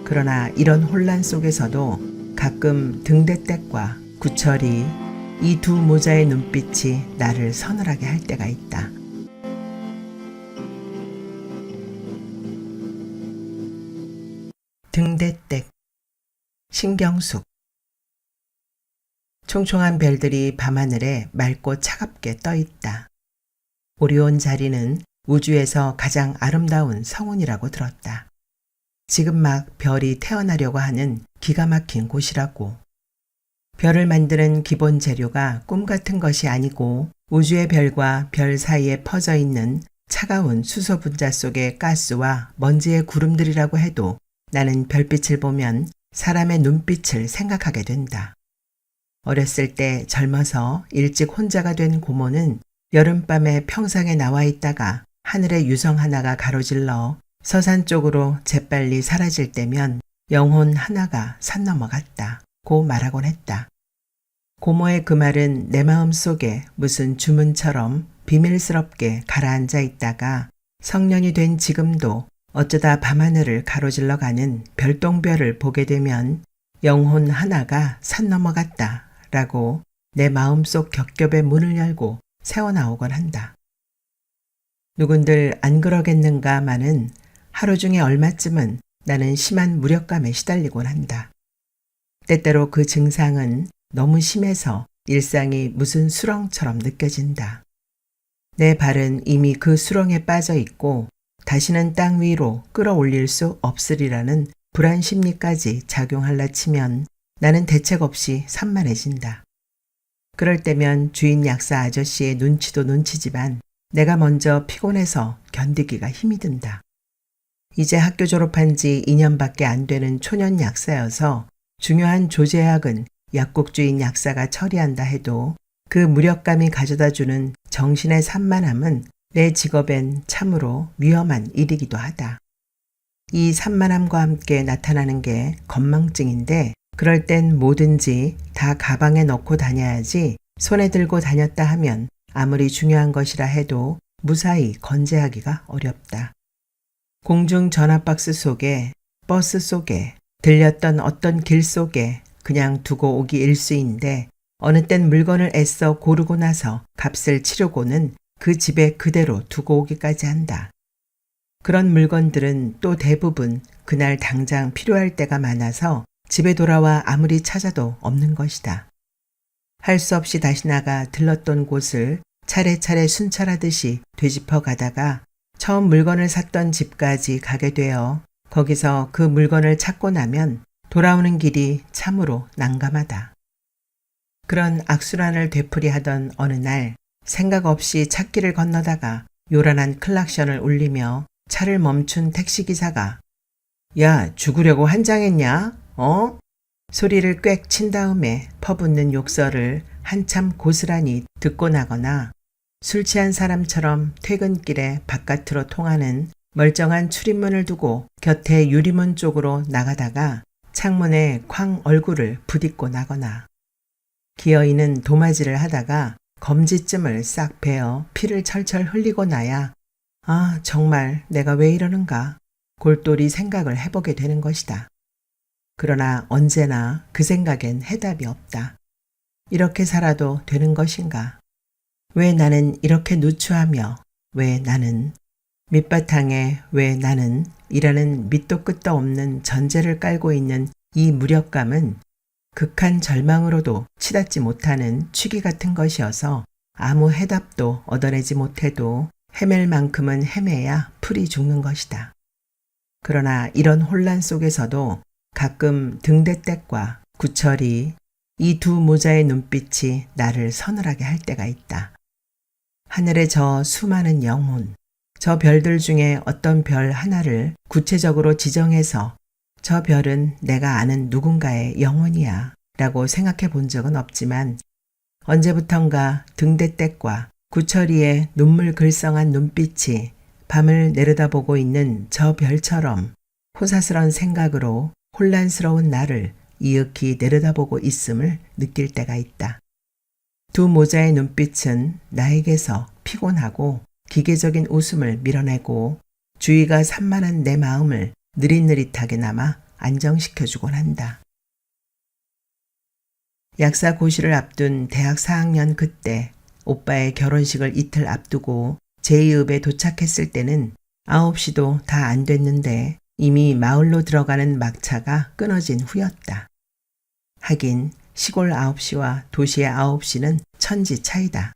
그러나 이런 혼란 속에서도 가끔 등대댁과 구철이 이 두 모자의 눈빛이 나를 서늘하게 할 때가 있다. 등대댁, 신경숙. 총총한 별들이 밤하늘에 맑고 차갑게 떠있다. 오리온 자리는 우주에서 가장 아름다운 성운이라고 들었다. 지금 막 별이 태어나려고 하는 기가 막힌 곳이라고. 별을 만드는 기본 재료가 꿈 같은 것이 아니고 우주의 별과 별 사이에 퍼져 있는 차가운 수소 분자 속의 가스와 먼지의 구름들이라고 해도 나는 별빛을 보면 사람의 눈빛을 생각하게 된다. 어렸을 때 젊어서 일찍 혼자가 된 고모는 여름밤에 평상에 나와 있다가 하늘에 유성 하나가 가로질러 서산 쪽으로 재빨리 사라질 때면 영혼 하나가 산 넘어갔다 고 말하곤 했다. 고모의 그 말은 내 마음 속에 무슨 주문처럼 비밀스럽게 가라앉아 있다가 성년이 된 지금도 어쩌다 밤하늘을 가로질러 가는 별똥별을 보게 되면 영혼 하나가 산 넘어갔다 라고 내 마음속 겹겹의 문을 열고 새어나오곤 한다. 누군들 안 그러겠는가마는 하루 중에 얼마쯤은 나는 심한 무력감에 시달리곤 한다. 때때로 그 증상은 너무 심해서 일상이 무슨 수렁처럼 느껴진다. 내 발은 이미 그 수렁에 빠져 있고 다시는 땅 위로 끌어올릴 수 없으리라는 불안 심리까지 작용할라 치면 나는 대책 없이 산만해진다. 그럴 때면 주인 약사 아저씨의 눈치도 눈치지만 내가 먼저 피곤해서 견디기가 힘이 든다. 이제 학교 졸업한 지 2년밖에 안 되는 초년 약사여서 중요한 조제약은 약국 주인 약사가 처리한다 해도 그 무력감이 가져다주는 정신의 산만함은 내 직업엔 참으로 위험한 일이기도 하다. 이 산만함과 함께 나타나는 게 건망증인데 그럴 땐 뭐든지 다 가방에 넣고 다녀야지 손에 들고 다녔다 하면 아무리 중요한 것이라 해도 무사히 건재하기가 어렵다. 공중 전화박스 속에, 버스 속에, 들렸던 어떤 길 속에 그냥 두고 오기 일쑤인데 어느 땐 물건을 애써 고르고 나서 값을 치르고는 그 집에 그대로 두고 오기까지 한다. 그런 물건들은 또 대부분 그날 당장 필요할 때가 많아서 집에 돌아와 아무리 찾아도 없는 것이다. 할 수 없이 다시 나가 들렀던 곳을 차례차례 순찰하듯이 되짚어 가다가 처음 물건을 샀던 집까지 가게 되어 거기서 그 물건을 찾고 나면 돌아오는 길이 참으로 난감하다. 그런 악순환을 되풀이하던 어느 날 생각 없이 찾길을 건너다가 요란한 클락션을 울리며 차를 멈춘 택시기사가 야, 죽으려고 환장했냐? 소리를 꽥 친 다음에 퍼붓는 욕설을 한참 고스란히 듣고 나거나 술 취한 사람처럼 퇴근길에 바깥으로 통하는 멀쩡한 출입문을 두고 곁에 유리문 쪽으로 나가다가 창문에 쾅 얼굴을 부딪고 나거나 기어이는 도마질을 하다가 검지쯤을 싹 베어 피를 철철 흘리고 나야 아 정말 내가 왜 이러는가 골똘히 생각을 해보게 되는 것이다. 그러나 언제나 그 생각엔 해답이 없다. 이렇게 살아도 되는 것인가? 왜 나는 이렇게 누추하며 왜 나는 밑바탕에 왜 나는 이라는 밑도 끝도 없는 전제를 깔고 있는 이 무력감은 극한 절망으로도 치닫지 못하는 취기 같은 것이어서 아무 해답도 얻어내지 못해도 헤맬 만큼은 헤매야 풀이 죽는 것이다. 그러나 이런 혼란 속에서도 가끔 등대댁과 구철이 이 두 모자의 눈빛이 나를 서늘하게 할 때가 있다. 하늘의 저 수많은 영혼, 저 별들 중에 어떤 별 하나를 구체적으로 지정해서 저 별은 내가 아는 누군가의 영혼이야 라고 생각해 본 적은 없지만 언제부턴가 등대댁과 구철이의 눈물 글썽한 눈빛이 밤을 내려다보고 있는 저 별처럼 호사스런 생각으로 혼란스러운 나를 이윽히 내려다보고 있음을 느낄 때가 있다. 두 모자의 눈빛은 나에게서 피곤하고 기계적인 웃음을 밀어내고 주위가 산만한 내 마음을 느릿느릿하게 남아 안정시켜주곤 한다. 약사 고시를 앞둔 대학 4학년 그때 오빠의 결혼식을 이틀 앞두고 제2읍에 도착했을 때는 9시도 다 안 됐는데 이미 마을로 들어가는 막차가 끊어진 후였다. 하긴 시골 9시와 도시의 9시는 천지 차이다.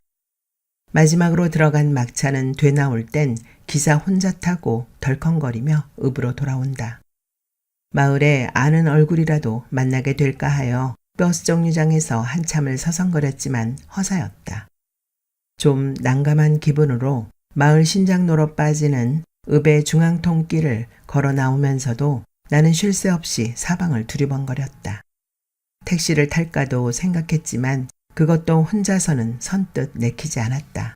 마지막으로 들어간 막차는 되나올 땐 기사 혼자 타고 덜컹거리며 읍으로 돌아온다. 마을에 아는 얼굴이라도 만나게 될까 하여 버스 정류장에서 한참을 서성거렸지만 허사였다. 좀 난감한 기분으로 마을 신장로로 빠지는 읍의 중앙통길을 걸어 나오면서도 나는 쉴 새 없이 사방을 두리번거렸다. 택시를 탈까도 생각했지만 그것도 혼자서는 선뜻 내키지 않았다.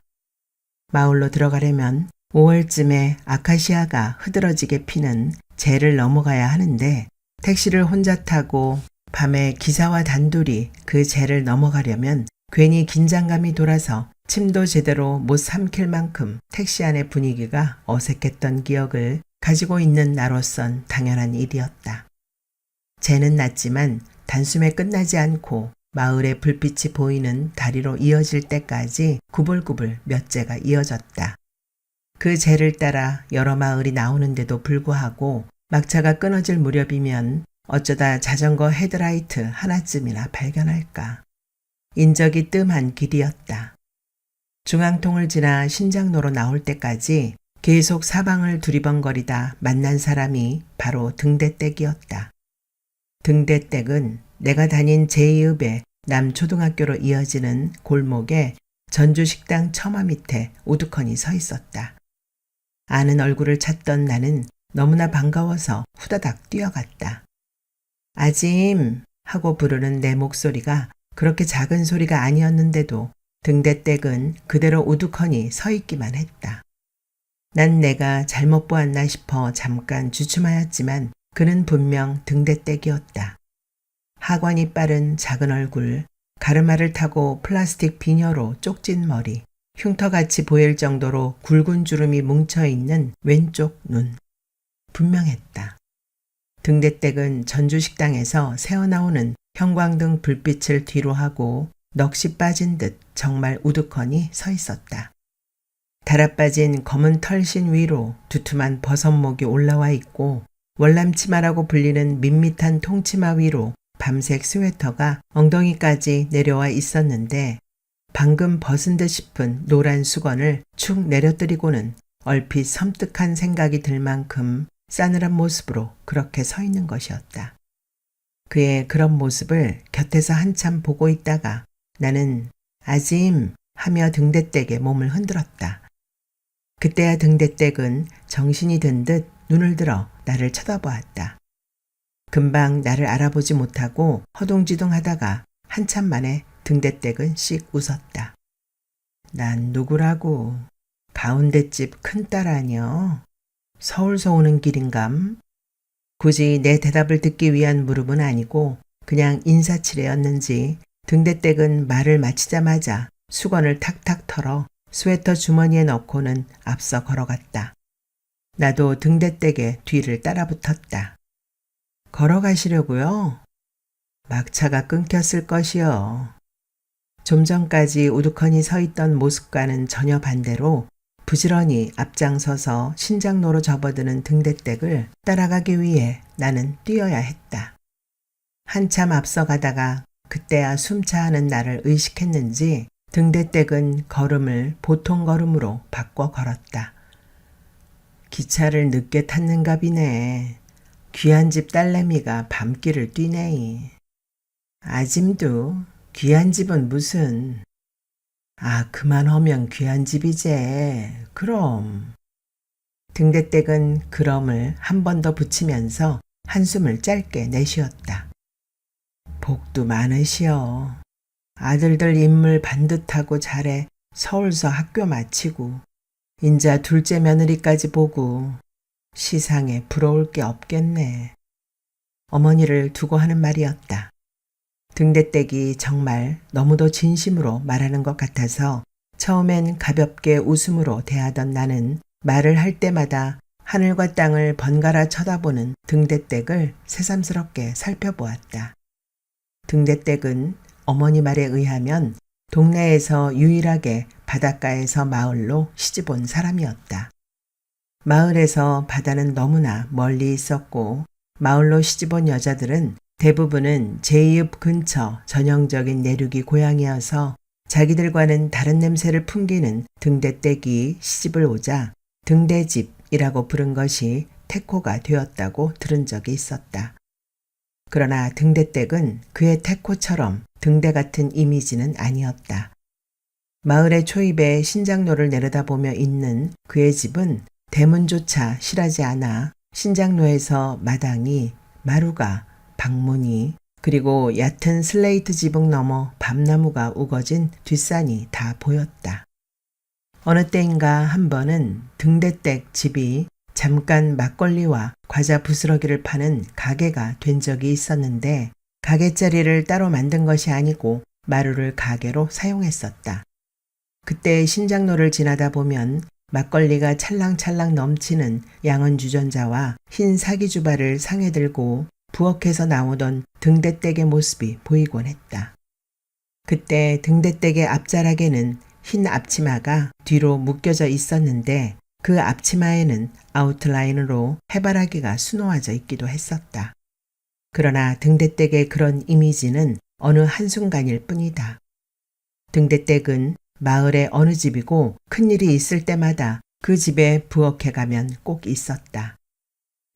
마을로 들어가려면 5월쯤에 아카시아가 흐드러지게 피는 제를 넘어가야 하는데 택시를 혼자 타고 밤에 기사와 단둘이 그 제를 넘어가려면 괜히 긴장감이 돌아서 침도 제대로 못 삼킬 만큼 택시 안의 분위기가 어색했던 기억을 가지고 있는 나로선 당연한 일이었다. 제는 낮지만 단숨에 끝나지 않고 마을의 불빛이 보이는 다리로 이어질 때까지 구불구불 몇 제가 이어졌다. 그 제를 따라 여러 마을이 나오는데도 불구하고 막차가 끊어질 무렵이면 어쩌다 자전거 헤드라이트 하나쯤이나 발견할까. 인적이 뜸한 길이었다. 중앙통을 지나 신장로로 나올 때까지 계속 사방을 두리번거리다 만난 사람이 바로 등대댁이었다. 등대댁은 내가 다닌 제2읍의 남초등학교로 이어지는 골목에 전주식당 처마 밑에 우두커니 서 있었다. 아는 얼굴을 찾던 나는 너무나 반가워서 후다닥 뛰어갔다. 아짐 하고 부르는 내 목소리가 그렇게 작은 소리가 아니었는데도 등대댁은 그대로 우두커니 서 있기만 했다. 난 내가 잘못 보았나 싶어 잠깐 주춤하였지만 그는 분명 등대댁이었다. 하관이 빠른 작은 얼굴, 가르마를 타고 플라스틱 비녀로 쪽진 머리, 흉터같이 보일 정도로 굵은 주름이 뭉쳐있는 왼쪽 눈. 분명했다. 등대댁은 전주식당에서 새어나오는 형광등 불빛을 뒤로 하고 넋이 빠진 듯 정말 우두커니 서 있었다. 달아빠진 검은 털신 위로 두툼한 버섯목이 올라와 있고 월남치마라고 불리는 밋밋한 통치마 위로 밤색 스웨터가 엉덩이까지 내려와 있었는데 방금 벗은 듯 싶은 노란 수건을 축 내려뜨리고는 얼핏 섬뜩한 생각이 들 만큼 싸늘한 모습으로 그렇게 서 있는 것이었다. 그의 그런 모습을 곁에서 한참 보고 있다가 나는 아짐 하며 등대댁의 몸을 흔들었다. 그때야 등대댁은 정신이 든 듯 눈을 들어 나를 쳐다보았다. 금방 나를 알아보지 못하고 허둥지둥 하다가 한참 만에 등대댁은 씩 웃었다. 난 누구라고? 가운데집 큰딸 아니여? 서울서 오는 길인감? 굳이 내 대답을 듣기 위한 물음은 아니고 그냥 인사치레였는지 등대댁은 말을 마치자마자 수건을 탁탁 털어 스웨터 주머니에 넣고는 앞서 걸어갔다. 나도 등대댁의 뒤를 따라붙었다. 걸어가시려고요? 막차가 끊겼을 것이요. 좀 전까지 우두커니 서 있던 모습과는 전혀 반대로 부지런히 앞장서서 신장로로 접어드는 등대댁을 따라가기 위해 나는 뛰어야 했다. 한참 앞서가다가 그때야 숨차하는 나를 의식했는지 등대댁은 걸음을 보통 걸음으로 바꿔 걸었다. 기차를 늦게 탔는갑이네. 귀한 집 딸내미가 밤길을 뛰네이. 아짐도 귀한 집은 무슨. 아, 그만하면 귀한 집이제. 그럼. 등대댁은 그럼을 한 번 더 붙이면서 한숨을 짧게 내쉬었다. 복도 많으시오. 아들들 인물 반듯하고 잘해 서울서 학교 마치고 인자 둘째 며느리까지 보고 시상에 부러울 게 없겠네. 어머니를 두고 하는 말이었다. 등대댁이 정말 너무도 진심으로 말하는 것 같아서 처음엔 가볍게 웃음으로 대하던 나는 말을 할 때마다 하늘과 땅을 번갈아 쳐다보는 등대댁을 새삼스럽게 살펴보았다. 등대댁은 어머니 말에 의하면 동네에서 유일하게 바닷가에서 마을로 시집온 사람이었다. 마을에서 바다는 너무나 멀리 있었고 마을로 시집온 여자들은 대부분은 제2읍 근처 전형적인 내륙이 고향이어서 자기들과는 다른 냄새를 풍기는 등대댁이 시집을 오자 등대집이라고 부른 것이 태코가 되었다고 들은 적이 있었다. 그러나 등대댁은 그의 태코처럼 등대 같은 이미지는 아니었다. 마을의 초입에 신장로를 내려다보며 있는 그의 집은 대문조차 실하지 않아 신장로에서 마당이, 마루가, 방문이, 그리고 얕은 슬레이트 지붕 너머 밤나무가 우거진 뒷산이 다 보였다. 어느 때인가 한 번은 등대댁 집이 잠깐 막걸리와 과자 부스러기를 파는 가게가 된 적이 있었는데 가게 자리를 따로 만든 것이 아니고 마루를 가게로 사용했었다. 그때 신장로를 지나다 보면 막걸리가 찰랑찰랑 넘치는 양은 주전자와 흰 사기주발을 상에 들고 부엌에서 나오던 등대댁의 모습이 보이곤 했다. 그때 등대댁의 앞자락에는 흰 앞치마가 뒤로 묶여져 있었는데 그 앞치마에는 아웃라인으로 해바라기가 수놓아져 있기도 했었다. 그러나 등대댁의 그런 이미지는 어느 한순간일 뿐이다. 등대댁은 마을의 어느 집이고 큰일이 있을 때마다 그 집에 부엌에 가면 꼭 있었다.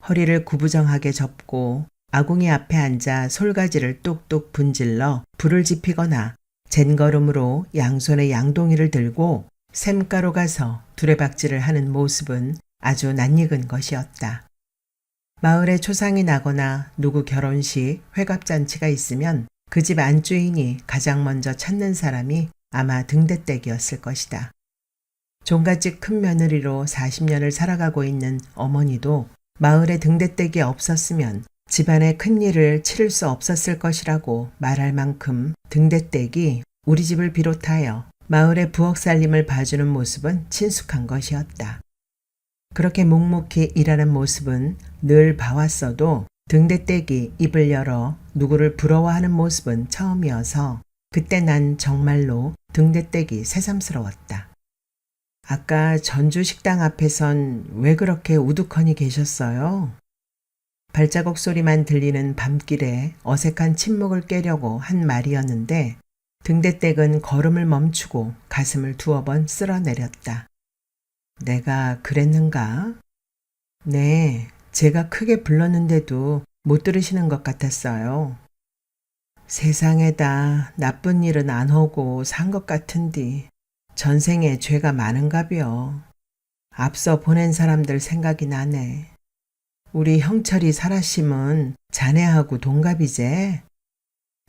허리를 구부정하게 접고 아궁이 앞에 앉아 솔가지를 뚝뚝 분질러 불을 지피거나 젠걸음으로 양손에 양동이를 들고 샘가루 가서 두레박질을 하는 모습은 아주 낯익은 것이었다. 마을에 초상이 나거나 누구 결혼식, 회갑잔치가 있으면 그 집 안주인이 가장 먼저 찾는 사람이 아마 등대댁이었을 것이다. 종갓집 큰 며느리로 40년을 살아가고 있는 어머니도 마을에 등대댁이 없었으면 집안의 큰일을 치를 수 없었을 것이라고 말할 만큼 등대댁이 우리 집을 비롯하여 마을의 부엌 살림을 봐주는 모습은 친숙한 것이었다. 그렇게 묵묵히 일하는 모습은 늘 봐왔어도 등대댁이 입을 열어 누구를 부러워하는 모습은 처음이어서 그때 난 정말로 등대댁이 새삼스러웠다. 아까 전주 식당 앞에선 왜 그렇게 우두커니 계셨어요? 발자국 소리만 들리는 밤길에 어색한 침묵을 깨려고 한 말이었는데 등대댁은 걸음을 멈추고 가슴을 두어 번 쓸어내렸다. 내가 그랬는가? 네, 제가 크게 불렀는데도 못 들으시는 것 같았어요. 세상에다 나쁜 일은 안 하고 산 것 같은디 전생에 죄가 많은가벼. 앞서 보낸 사람들 생각이 나네. 우리 형철이 살아심은 자네하고 동갑이제?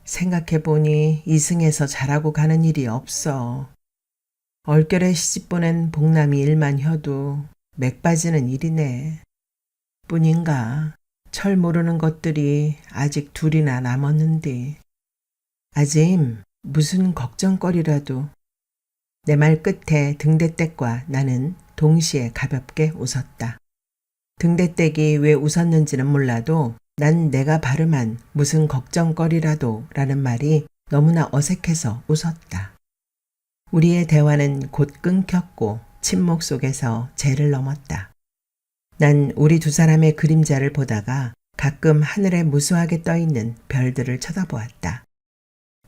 생각해보니 이승에서 잘하고 가는 일이 없어. 얼결에 시집 보낸 복남이 일만 혀도 맥 빠지는 일이네. 뿐인가 철 모르는 것들이 아직 둘이나 남았는데. 아짐 무슨 걱정거리라도. 내 말 끝에 등대댁과 나는 동시에 가볍게 웃었다. 등대댁이 왜 웃었는지는 몰라도 난 내가 발음한 무슨 걱정거리라도 라는 말이 너무나 어색해서 웃었다. 우리의 대화는 곧 끊겼고 침묵 속에서 재를 넘었다. 난 우리 두 사람의 그림자를 보다가 가끔 하늘에 무수하게 떠있는 별들을 쳐다보았다.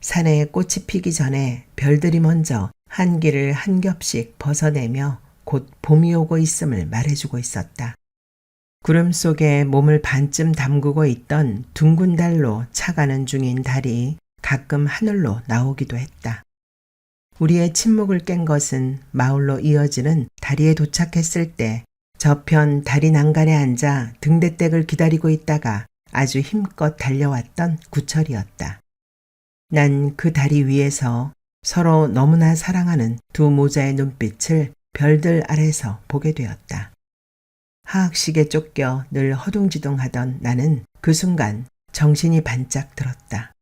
산에 꽃이 피기 전에 별들이 먼저 한기를 한 겹씩 벗어내며 곧 봄이 오고 있음을 말해주고 있었다. 구름 속에 몸을 반쯤 담그고 있던 둥근 달로 차가는 중인 달이 가끔 하늘로 나오기도 했다. 우리의 침묵을 깬 것은 마을로 이어지는 다리에 도착했을 때 저편 다리 난간에 앉아 등대댁을 기다리고 있다가 아주 힘껏 달려왔던 구철이었다. 난 그 다리 위에서 서로 너무나 사랑하는 두 모자의 눈빛을 별들 아래서 보게 되었다. 하악식에 쫓겨 늘 허둥지둥하던 나는 그 순간 정신이 반짝 들었다.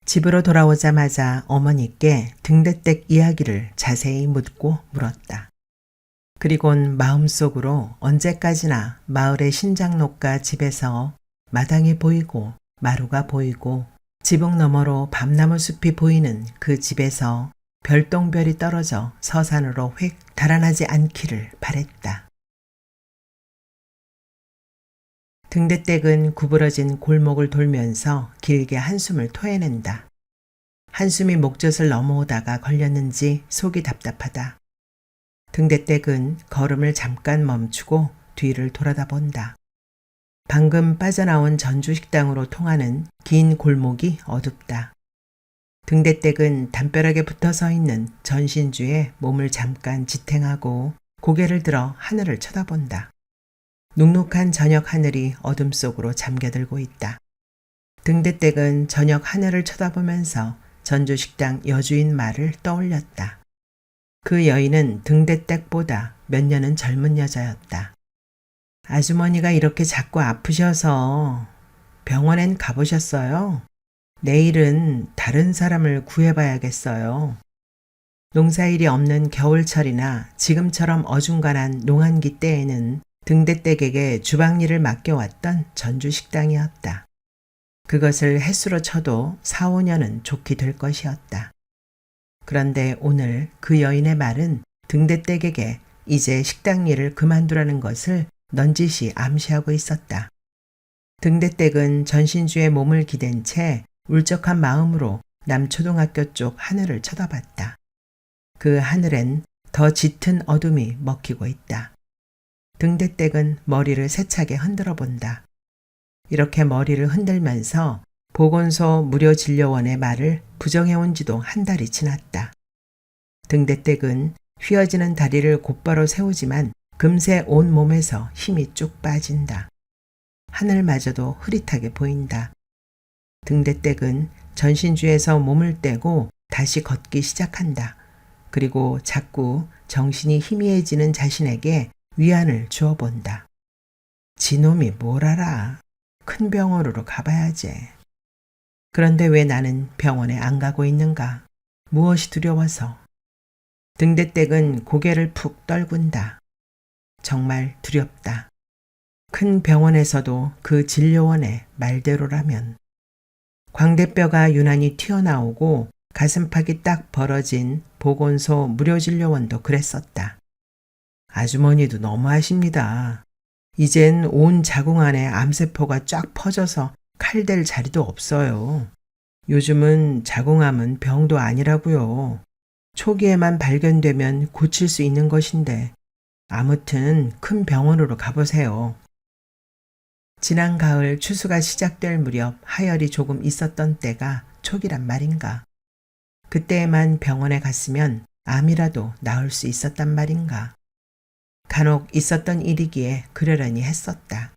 집으로 돌아오자마자 어머니께 등대댁 이야기를 자세히 묻고 물었다. 그리곤 마음속으로 언제까지나 마을의 신장로가 집에서 마당이 보이고 마루가 보이고 지붕 너머로 밤나무 숲이 보이는 그 집에서 별똥별이 떨어져 서산으로 휙 달아나지 않기를 바랬다. 등대댁은 구부러진 골목을 돌면서 길게 한숨을 토해낸다. 한숨이 목젖을 넘어오다가 걸렸는지 속이 답답하다. 등대댁은 걸음을 잠깐 멈추고 뒤를 돌아다본다. 방금 빠져나온 전주식당으로 통하는 긴 골목이 어둡다. 등대댁은 담벼락에 붙어 서 있는 전신주에 몸을 잠깐 지탱하고 고개를 들어 하늘을 쳐다본다. 눅눅한 저녁 하늘이 어둠 속으로 잠겨들고 있다. 등대댁은 저녁 하늘을 쳐다보면서 전주식당 여주인 말을 떠올렸다. 그 여인은 등대댁보다 몇 년은 젊은 여자였다. 아주머니가 이렇게 자꾸 아프셔서 병원엔 가보셨어요? 내일은 다른 사람을 구해봐야겠어요. 농사일이 없는 겨울철이나 지금처럼 어중간한 농한기 때에는 등대댁에게 주방일을 맡겨왔던 전주식당이었다. 그것을 횟수로 쳐도 4, 5년은 좋게 될 것이었다. 그런데 오늘 그 여인의 말은 등대댁에게 이제 식당 일을 그만두라는 것을 넌지시 암시하고 있었다. 등대댁은 전신주에 몸을 기댄 채 울적한 마음으로 남초등학교 쪽 하늘을 쳐다봤다. 그 하늘엔 더 짙은 어둠이 먹히고 있다. 등대댁은 머리를 세차게 흔들어 본다. 이렇게 머리를 흔들면서 보건소 무료진료원의 말을 부정해온 지도 한 달이 지났다. 등대댁은 휘어지는 다리를 곧바로 세우지만 금세 온 몸에서 힘이 쭉 빠진다. 하늘마저도 흐릿하게 보인다. 등대댁은 전신주에서 몸을 떼고 다시 걷기 시작한다. 그리고 자꾸 정신이 희미해지는 자신에게 위안을 주어본다. 지놈이 뭘 알아. 큰 병원으로 가봐야지. 그런데 왜 나는 병원에 안 가고 있는가? 무엇이 두려워서? 등대댁은 고개를 푹 떨군다. 정말 두렵다. 큰 병원에서도 그 진료원의 말대로라면. 광대뼈가 유난히 튀어나오고 가슴팍이 딱 벌어진 보건소 무료진료원도 그랬었다. 아주머니도 너무하십니다. 이젠 온 자궁 안에 암세포가 쫙 퍼져서 칼댈 자리도 없어요. 요즘은 자궁암은 병도 아니라고요. 초기에만 발견되면 고칠 수 있는 것인데 아무튼 큰 병원으로 가보세요. 지난 가을 추수가 시작될 무렵 하열이 조금 있었던 때가 초기란 말인가. 그때에만 병원에 갔으면 암이라도 나을 수 있었단 말인가. 간혹 있었던 일이기에 그러려니 했었다.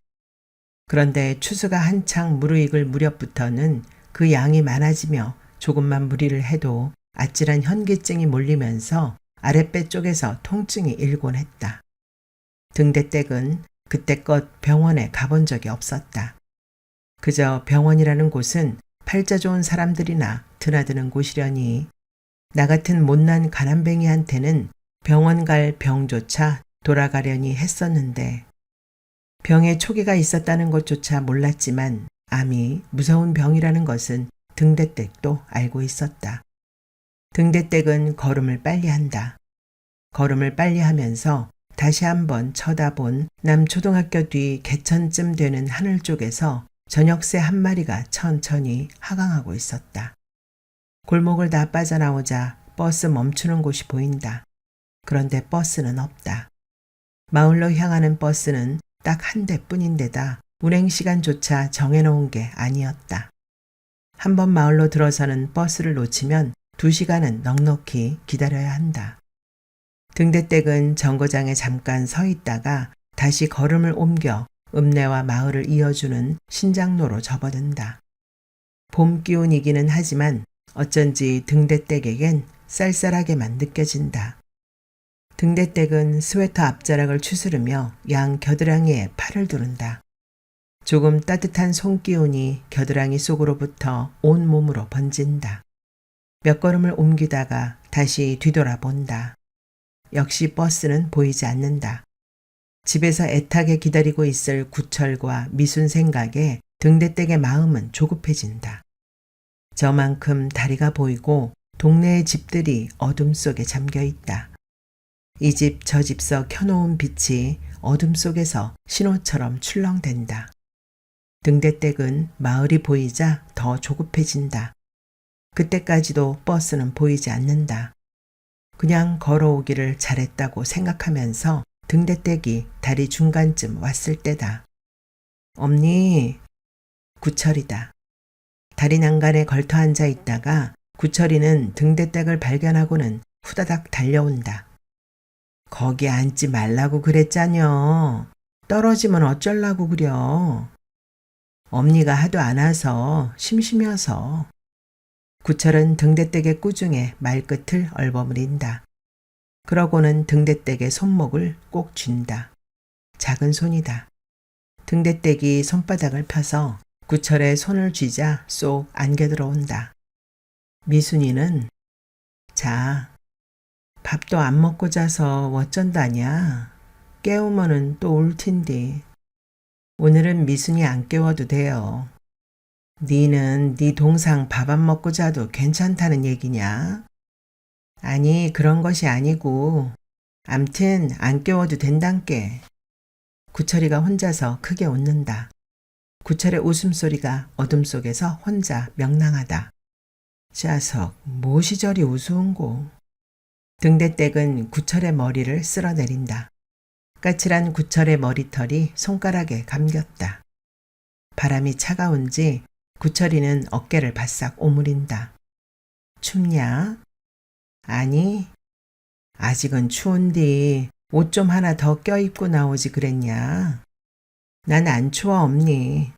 그런데 추수가 한창 무르익을 무렵부터는 그 양이 많아지며 조금만 무리를 해도 아찔한 현기증이 몰리면서 아랫배 쪽에서 통증이 일곤 했다. 등대댁은 그때껏 병원에 가본 적이 없었다. 그저 병원이라는 곳은 팔자 좋은 사람들이나 드나드는 곳이려니 나 같은 못난 가난뱅이한테는 병원 갈 병조차 돌아가려니 했었는데 병에 초기가 있었다는 것조차 몰랐지만 암이 무서운 병이라는 것은 등대댁도 알고 있었다. 등대댁은 걸음을 빨리 한다. 걸음을 빨리 하면서 다시 한번 쳐다본 남초등학교 뒤 개천쯤 되는 하늘 쪽에서 저녁새 한 마리가 천천히 하강하고 있었다. 골목을 다 빠져나오자 버스 멈추는 곳이 보인다. 그런데 버스는 없다. 마을로 향하는 버스는 딱 한 대뿐인데다 운행시간조차 정해놓은 게 아니었다. 한번 마을로 들어서는 버스를 놓치면 2시간은 넉넉히 기다려야 한다. 등대댁은 정거장에 잠깐 서 있다가 다시 걸음을 옮겨 읍내와 마을을 이어주는 신장로로 접어든다. 봄 기운이기는 하지만 어쩐지 등대댁에겐 쌀쌀하게만 느껴진다. 등대댁은 스웨터 앞자락을 추스르며 양 겨드랑이에 팔을 두른다. 조금 따뜻한 손기운이 겨드랑이 속으로부터 온 몸으로 번진다. 몇 걸음을 옮기다가 다시 뒤돌아본다. 역시 버스는 보이지 않는다. 집에서 애타게 기다리고 있을 구철과 미순 생각에 등대댁의 마음은 조급해진다. 저만큼 다리가 보이고 동네의 집들이 어둠 속에 잠겨 있다. 이 집 저 집서 켜놓은 빛이 어둠 속에서 신호처럼 출렁댄다. 등대댁은 마을이 보이자 더 조급해진다. 그때까지도 버스는 보이지 않는다. 그냥 걸어오기를 잘했다고 생각하면서 등대댁이 다리 중간쯤 왔을 때다. 엄니, 구철이다. 다리 난간에 걸터 앉아 있다가 구철이는 등대댁을 발견하고는 후다닥 달려온다. 거기 앉지 말라고 그랬잖여. 떨어지면 어쩌려고 그려. 엄니가 하도 안 와서 심심해서. 구철은 등대댁의 꾸중에 말끝을 얼버무린다. 그러고는 등대댁의 손목을 꼭 쥔다. 작은 손이다. 등대댁이 손바닥을 펴서 구철의 손을 쥐자 쏙 안겨 들어온다. 미순이는 자, 밥도 안 먹고 자서 어쩐다냐. 깨우면은 또 울 텐데. 오늘은 미순이 안 깨워도 돼요. 니는 니 동상 밥 안 먹고 자도 괜찮다는 얘기냐? 아니 그런 것이 아니고 암튼 안 깨워도 된단께. 구철이가 혼자서 크게 웃는다. 구철의 웃음소리가 어둠 속에서 혼자 명랑하다. 자석 무엇이 저리 우스운고. 등대댁은 구철의 머리를 쓸어내린다. 까칠한 구철의 머리털이 손가락에 감겼다. 바람이 차가운지 구철이는 어깨를 바싹 오므린다. 춥냐? 아니, 아직은 추운디 옷 좀 하나 더 껴입고 나오지 그랬냐? 난 안 추워 엄니.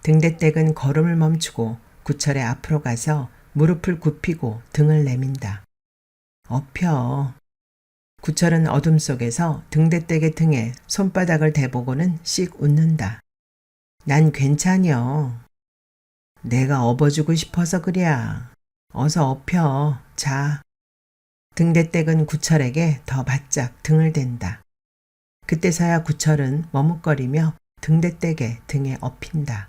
등대댁은 걸음을 멈추고 구철의 앞으로 가서 무릎을 굽히고 등을 내민다. 엎혀. 구철은 어둠 속에서 등대댁의 등에 손바닥을 대보고는 씩 웃는다. 난 괜찮여. 내가 업어주고 싶어서 그랴. 어서 엎혀. 자. 등대댁은 구철에게 더 바짝 등을 댄다. 그때서야 구철은 머뭇거리며 등대댁의 등에 엎인다.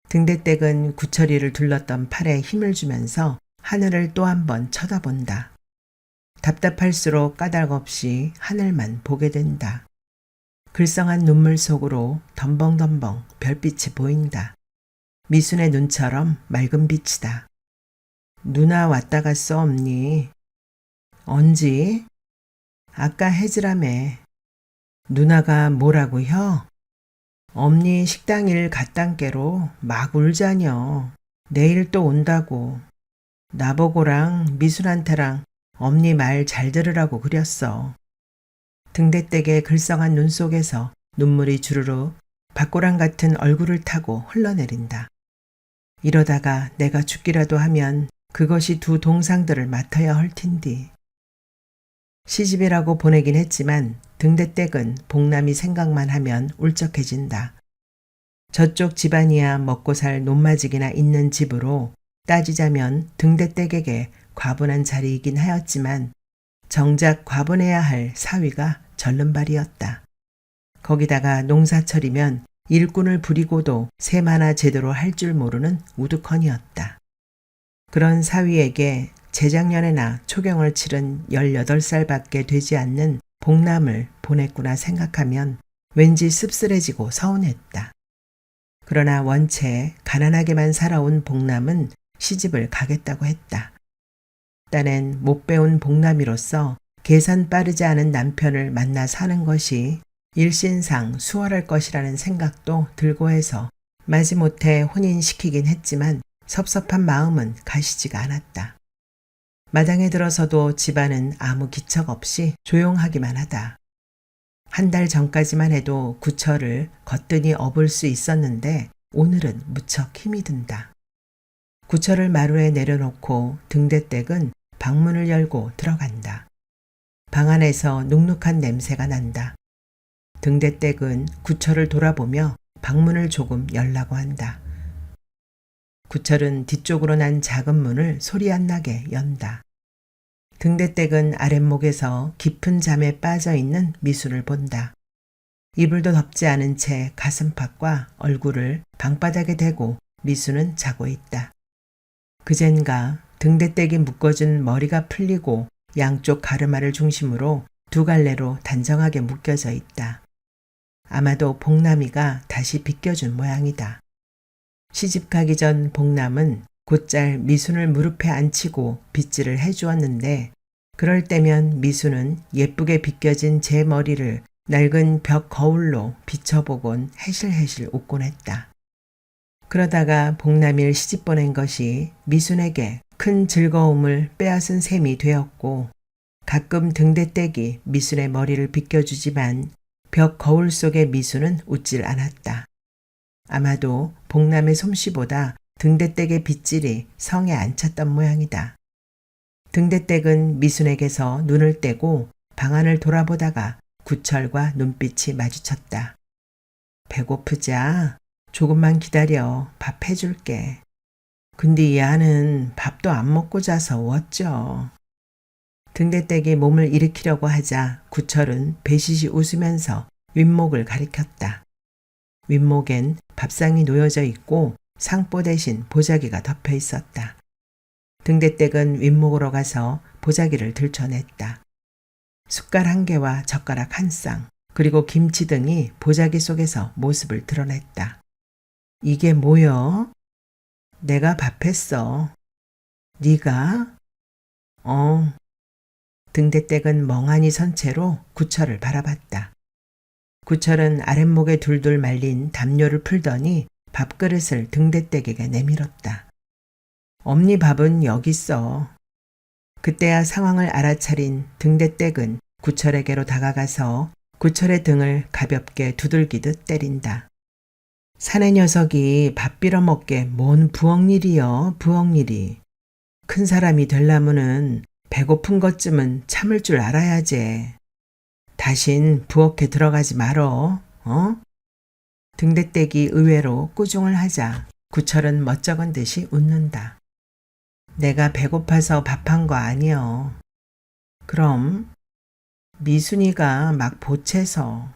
등대댁은 구철이를 둘렀던 팔에 힘을 주면서 하늘을 또 한 번 쳐다본다. 답답할수록 까닭없이 하늘만 보게 된다. 글썽한 눈물 속으로 덤벙덤벙 별빛이 보인다. 미순의 눈처럼 맑은 빛이다. 누나 왔다 갔어 엄니. 언제? 아까 해지라매. 누나가 뭐라고 혀? 엄니 식당 일 갔단께로 막 울자녀. 내일 또 온다고. 나보고랑 미순한테랑 엄니 말 잘 들으라고 그렸어. 등대댁의 글썽한 눈 속에서 눈물이 주르르 밭고랑 같은 얼굴을 타고 흘러내린다. 이러다가 내가 죽기라도 하면 그것이 두 동상들을 맡아야 할 텐디. 시집이라고 보내긴 했지만 등대댁은 복남이 생각만 하면 울적해진다. 저쪽 집안이야 먹고 살 논마직이나 있는 집으로 따지자면 등대댁에게 과분한 자리이긴 하였지만 정작 과분해야 할 사위가 절름발이었다. 거기다가 농사철이면 일꾼을 부리고도 셈 하나 제대로 할 줄 모르는 우두커니였다. 그런 사위에게 재작년에나 초경을 치른 18살밖에 되지 않는 복남을 보냈구나 생각하면 왠지 씁쓸해지고 서운했다. 그러나 원체 가난하게만 살아온 복남은 시집을 가겠다고 했다. 딴엔 못 배운 복남이로서 계산 빠르지 않은 남편을 만나 사는 것이 일신상 수월할 것이라는 생각도 들고 해서 마지못해 혼인시키긴 했지만 섭섭한 마음은 가시지가 않았다. 마당에 들어서도 집안은 아무 기척 없이 조용하기만 하다. 한 달 전까지만 해도 구철을 거뜬히 업을 수 있었는데 오늘은 무척 힘이 든다. 구철을 마루에 내려놓고 등대댁은 방문을 열고 들어간다. 방 안에서 눅눅한 냄새가 난다. 등대댁은 구철을 돌아보며 방문을 조금 열라고 한다. 구철은 뒤쪽으로 난 작은 문을 소리 안 나게 연다. 등대댁은 아랫목에서 깊은 잠에 빠져 있는 미수를 본다. 이불도 덮지 않은 채 가슴팍과 얼굴을 방바닥에 대고 미수는 자고 있다. 그젠가 등대댁이 묶어준 머리가 풀리고 양쪽 가르마를 중심으로 두 갈래로 단정하게 묶여져 있다. 아마도 복남이가 다시 빗겨준 모양이다. 시집가기 전 복남은 곧잘 미순을 무릎에 앉히고 빗질을 해주었는데 그럴 때면 미순은 예쁘게 빗겨진 제 머리를 낡은 벽 거울로 비춰보곤 해실해실 웃곤 했다. 그러다가 복남이를 시집 보낸 것이 미순에게 큰 즐거움을 빼앗은 셈이 되었고 가끔 등대댁이 미순의 머리를 빗겨주지만 벽 거울 속의 미순은 웃질 않았다. 아마도 복남의 솜씨보다 등대댁의 빗질이 성에 안 찼던 모양이다. 등대댁은 미순에게서 눈을 떼고 방 안을 돌아보다가 구철과 눈빛이 마주쳤다. 배고프자? 조금만 기다려. 밥 해줄게. 근데 이 아는 밥도 안 먹고 자서 어쩌. 등대댁이 몸을 일으키려고 하자 구철은 배시시 웃으면서 윗목을 가리켰다. 윗목엔 밥상이 놓여져 있고 상보 대신 보자기가 덮여 있었다. 등대댁은 윗목으로 가서 보자기를 들춰냈다. 숟갈 한 개와 젓가락 한 쌍, 그리고 김치 등이 보자기 속에서 모습을 드러냈다. 이게 뭐여? 내가 밥했어. 네가? 등대댁은 멍하니 선 채로 구철을 바라봤다. 구철은 아랫목에 둘둘 말린 담요를 풀더니 밥그릇을 등대댁에게 내밀었다. 엄니 밥은 여기 있어. 그때야 상황을 알아차린 등대댁은 구철에게로 다가가서 구철의 등을 가볍게 두들기듯 때린다. 사내 녀석이 밥 빌어먹게 뭔 부엌일이여, 부엌일이. 큰 사람이 되려면은 배고픈 것쯤은 참을 줄 알아야지. 다신 부엌에 들어가지 말어, 등대댁이 의외로 꾸중을 하자 구철은 멋쩍은 듯이 웃는다. 내가 배고파서 밥한 거 아니여. 그럼 미순이가 막 보채서.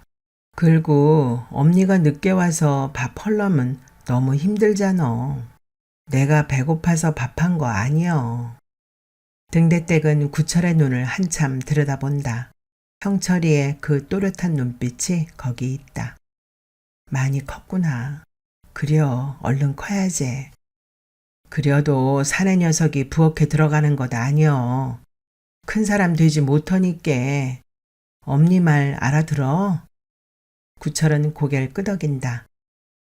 그리고 엄니가 늦게 와서 밥 헐려면 너무 힘들잖아. 내가 배고파서 밥한 거 아니여. 등대댁은 구철의 눈을 한참 들여다본다. 형철이의 그 또렷한 눈빛이 거기 있다. 많이 컸구나. 그려, 얼른 커야지. 그려도 사내 녀석이 부엌에 들어가는 것 아니여. 큰 사람 되지 못하니께. 엄니 말 알아들어? 구철은 고개를 끄덕인다.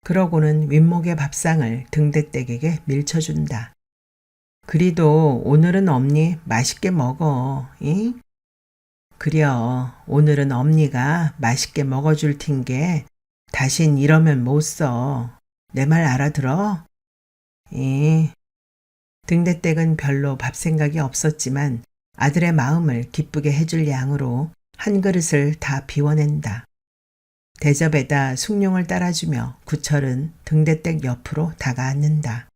그러고는 윗목의 밥상을 등대댁에게 밀쳐준다. 그리도 오늘은 엄니 맛있게 먹어, 잉? 그려, 오늘은 엄니가 맛있게 먹어줄 텐게 다신 이러면 못 써. 내 말 알아들어? 등대댁은 별로 밥 생각이 없었지만 아들의 마음을 기쁘게 해줄 양으로 한 그릇을 다 비워낸다. 대접에다 숭늉을 따라주며 구철은 등대댁 옆으로 다가앉는다.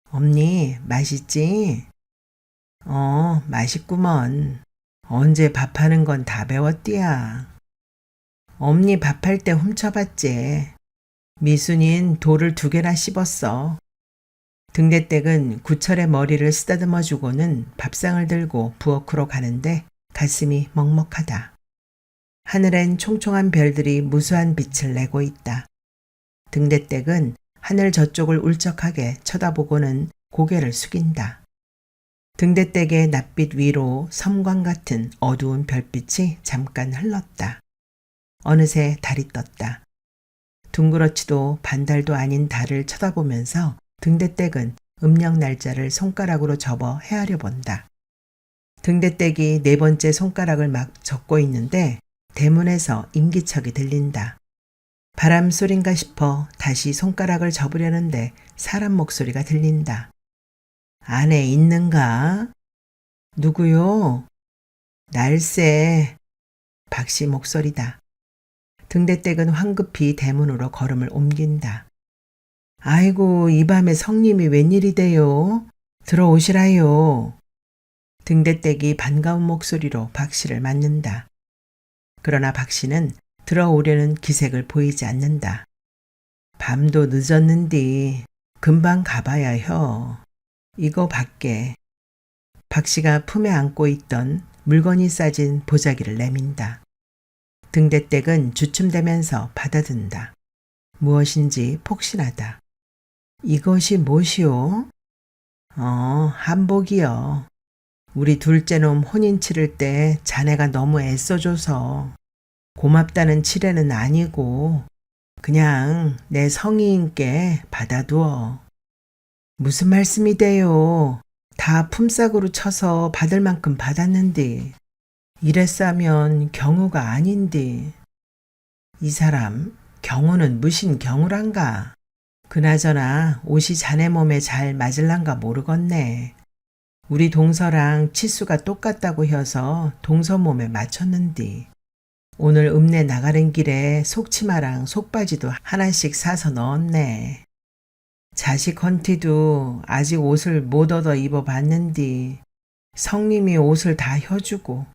엄니, 맛있지? 맛있구먼. 언제 밥하는 건 다 배웠디야. 엄니 밥할 때 훔쳐봤지. 미순인 돌을 2개나 씹었어. 등대댁은 구철의 머리를 쓰다듬어 주고는 밥상을 들고 부엌으로 가는데 가슴이 먹먹하다. 하늘엔 총총한 별들이 무수한 빛을 내고 있다. 등대댁은 하늘 저쪽을 울적하게 쳐다보고는 고개를 숙인다. 등대댁의 낯빛 위로 섬광 같은 어두운 별빛이 잠깐 흘렀다. 어느새 달이 떴다. 둥그렇지도 반달도 아닌 달을 쳐다보면서 등대댁은 음력 날짜를 손가락으로 접어 헤아려 본다. 등대댁이 4번째 손가락을 막 접고 있는데 대문에서 임기척이 들린다. 바람 소린가 싶어 다시 손가락을 접으려는데 사람 목소리가 들린다. 안에 있는가? 누구요? 날쌔. 박씨 목소리다. 등대댁은 황급히 대문으로 걸음을 옮긴다. 아이고, 이 밤에 성님이 웬일이대요? 들어오시라요. 등대댁이 반가운 목소리로 박 씨를 맞는다. 그러나 박 씨는 들어오려는 기색을 보이지 않는다. 밤도 늦었는디 금방 가봐야 혀. 이거 밖에. 박 씨가 품에 안고 있던 물건이 싸진 보자기를 내민다. 등대댁은 주춤대면서 받아든다. 무엇인지 폭신하다. 이것이 무엇이오? 한복이요. 우리 둘째 놈 혼인 치를 때 자네가 너무 애써줘서 고맙다는 칠해는 아니고 그냥 내 성의인께 받아두어. 무슨 말씀이 돼요? 다 품삯으로 쳐서 받을 만큼 받았는데 이랬으면 경우가 아닌데. 이 사람 경우는 무슨 경우란가? 그나저나 옷이 자네 몸에 잘 맞을란가 모르겠네. 우리 동서랑 치수가 똑같다고 해서 동서 몸에 맞췄는디. 오늘 읍내 나가는 길에 속치마랑 속바지도 하나씩 사서 넣었네. 자식 헌티도 아직 옷을 못 얻어 입어봤는디 성님이 옷을 다 혀주고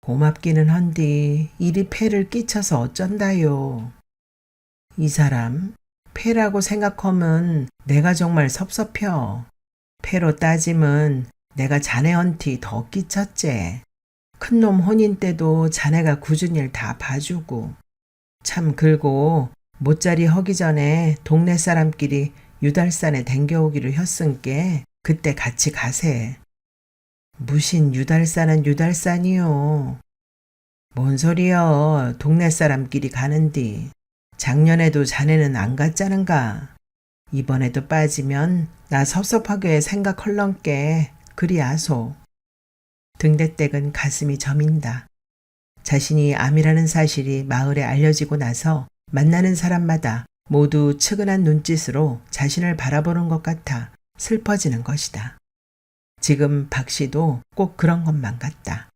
고맙기는 헌디 이리 폐를 끼쳐서 어쩐다요. 이 사람 폐라고 생각하면 내가 정말 섭섭혀. 폐로 따지면 내가 자네 헌티 더 끼쳤제. 큰놈 혼인 때도 자네가 굳은 일 다 봐주고 참 글고 못자리 허기 전에 동네 사람끼리 유달산에 댕겨오기로 했은께 그때 같이 가세. 무신 유달산은 유달산이요. 뭔 소리여. 동네 사람끼리 가는디. 작년에도 자네는 안 갔자는가. 이번에도 빠지면 나 섭섭하게 생각헐렁께 그리 아소. 등대댁은 가슴이 저민다. 자신이 암이라는 사실이 마을에 알려지고 나서 만나는 사람마다 모두 측은한 눈짓으로 자신을 바라보는 것 같아 슬퍼지는 것이다. 지금 박 씨도 꼭 그런 것만 같다.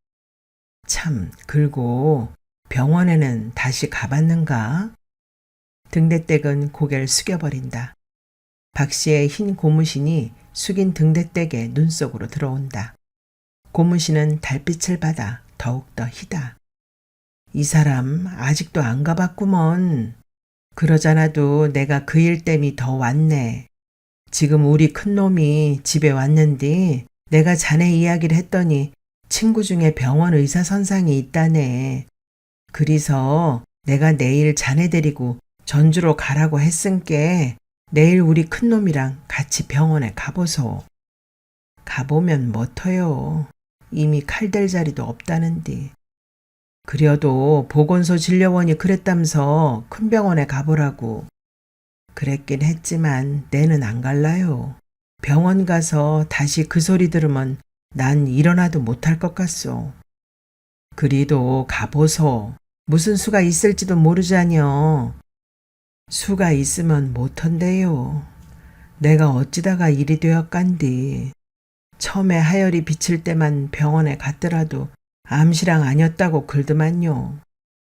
참 글고 병원에는 다시 가봤는가? 등대댁은 고개를 숙여버린다. 박 씨의 흰 고무신이 숙인 등대댁의 눈 속으로 들어온다. 고무신은 달빛을 받아 더욱더 희다. 이 사람 아직도 안 가봤구먼. 그러잖아도 내가 그 일 땜이 더 왔네. 지금 우리 큰놈이 집에 왔는데 내가 자네 이야기를 했더니 친구 중에 병원 의사 선상이 있다네. 그래서 내가 내일 자네 데리고 전주로 가라고 했은께 내일 우리 큰놈이랑 같이 병원에 가보소. 가보면 뭐터요. 이미 칼댈 자리도 없다는데. 그려도 보건소 진료원이 그랬다면서 큰 병원에 가보라고. 그랬긴 했지만 내는 안 갈라요. 병원 가서 다시 그 소리 들으면 난 일어나도 못할 것 같소. 그리도 가보소. 무슨 수가 있을지도 모르자녀. 수가 있으면 못한대요. 내가 어찌다가 일이 되었간디. 처음에 하열이 비칠 때만 병원에 갔더라도 암시랑 아니었다고 글더만요.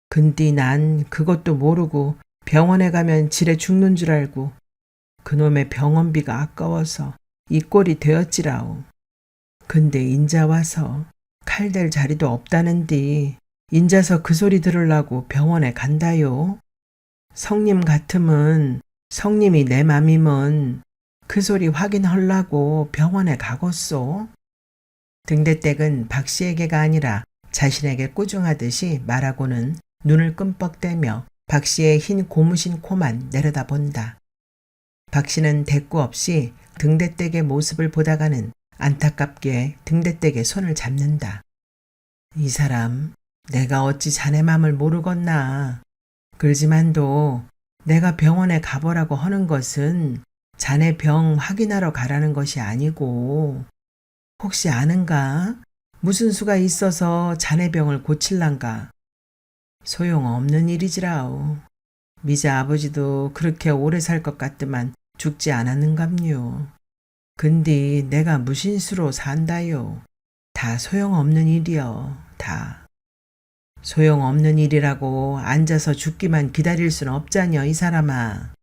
근데 난 그것도 모르고 병원에 가면 지레 죽는 줄 알고 그놈의 병원비가 아까워서 이 꼴이 되었지라오. 근데 인자 와서 칼댈 자리도 없다는디 인자서 그 소리 들으려고 병원에 간다요. 성님 같으면 성님이 내 맘이면 그 소리 확인하려고 병원에 가겠소. 등대댁은 박 씨에게가 아니라 자신에게 꾸중하듯이 말하고는 눈을 끔뻑대며 박 씨의 흰 고무신 코만 내려다본다. 박 씨는 대꾸 없이 등대댁의 모습을 보다가는 안타깝게 등대댁의 손을 잡는다. 이 사람 내가 어찌 자네 맘을 모르겠나. 그러지만도 내가 병원에 가보라고 하는 것은 자네 병 확인하러 가라는 것이 아니고 혹시 아는가? 무슨 수가 있어서 자네 병을 고칠란가? 소용없는 일이지라오. 미자 아버지도 그렇게 오래 살 것 같더만 죽지 않았는갑요. 근데 내가 무슨 수로 산다요. 다 소용없는 일이여. 다. 소용없는 일이라고 앉아서 죽기만 기다릴 순 없자녀 이 사람아.